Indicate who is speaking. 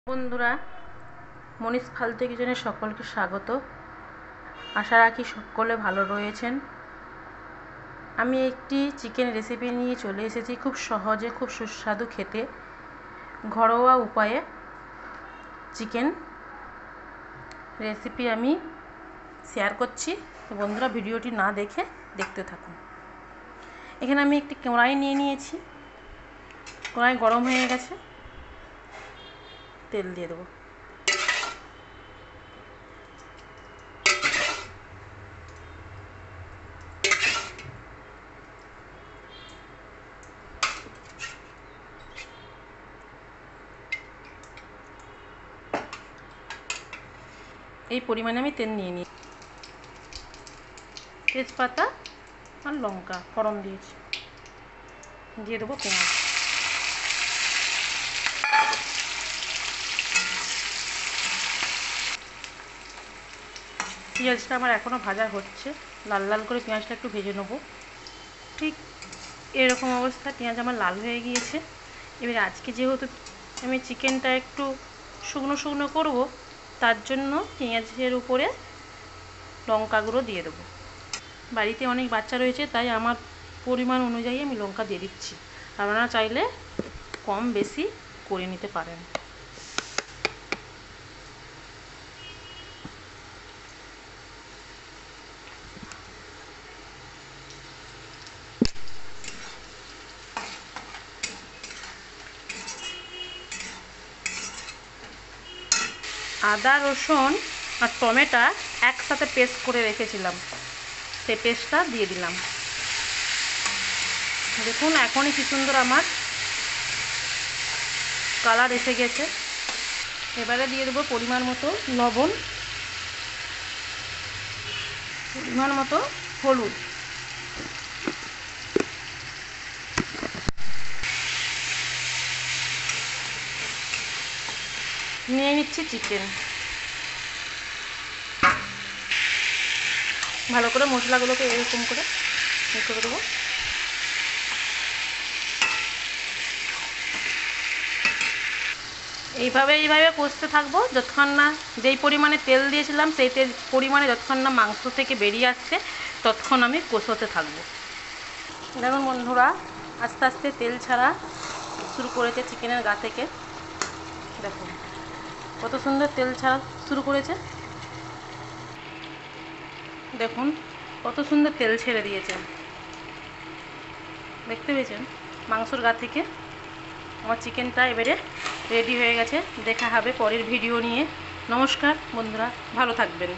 Speaker 1: বন্ধুরা, মনীষ ফালতু কিচেনে সকলকে স্বাগত। আশা রাখি সকলে ভালো রয়েছেন। আমি একটি চিকেন রেসিপি নিয়ে চলে এসেছি। খুব সহজে, খুব সুস্বাদু খেতে, ঘরোয়া উপায়ে চিকেন রেসিপি আমি শেয়ার করছি। তো বন্ধুরা, ভিডিওটি না দেখে দেখতে থাকুন। এখানে আমি একটি কড়াই নিয়ে নিয়েছি। কড়াই গরম হয়ে গেছে, তেল দিয়ে দেবো। এই পরিমাণে আমি তেল নিয়ে নিই। তেজপাতা আর লঙ্কা ফোড়ন দিয়েছি, দিয়ে দেবো পেঁয়াজ। পেঁয়াজটা আমার এখনও ভাজা হচ্ছে, লাল লাল করে পেঁয়াজটা একটু ভেজে নেবো। ঠিক এরকম অবস্থা, পেঁয়াজ আমার লাল হয়ে গিয়েছে। এবার আজকে যেহেতু আমি চিকেনটা একটু শুকনো শুকনো করব, তার জন্য পেঁয়াজের উপরে লঙ্কা গুঁড়ো দিয়ে দেবো। বাড়িতে অনেক বাচ্চা রয়েছে, তাই আমার পরিমাণ অনুযায়ী আমি লঙ্কা দিয়ে দিচ্ছি। আপনারা চাইলে কম বেশি করে নিতে পারেন। আদা, রসুন আর টমেটো একসাথে পেস্ট করে রেখেছিলাম, সেই পেস্টটা দিয়ে দিলাম। দেখুন এখনই কি সুন্দর আমার কালার এসে গেছে। এবারে দিয়ে দেবো পরিমাণ মতো লবণ, পরিমাণ মতো হলুদ, নিয়ে নিচ্ছি চিকেন। ভালো করে মশলাগুলোকে এরকম করে করে দেবো। এইভাবে কষতে থাকবো যতক্ষণ না, যেই পরিমাণে তেল দিয়েছিলাম সেই তেল পরিমাণে যতক্ষণ না মাংস থেকে বেরিয়ে আসছে ততক্ষণ আমি কষতে থাকবো। দেখুন বন্ধুরা, আস্তে আস্তে তেল ছাড়া শুরু করেছে চিকেনের গা থেকে। দেখুন কত সুন্দর তেল ছাড়া শুরু করেছে। দেখুন কত সুন্দর তেল ছেড়ে দিয়েছে, দেখতে পেয়েছেন মাংসর গা থেকে। আমার চিকেনটা এবারে রেডি হয়ে গেছে। দেখা হবে পরের ভিডিও নিয়ে। নমস্কার বন্ধুরা, ভালো থাকবেন।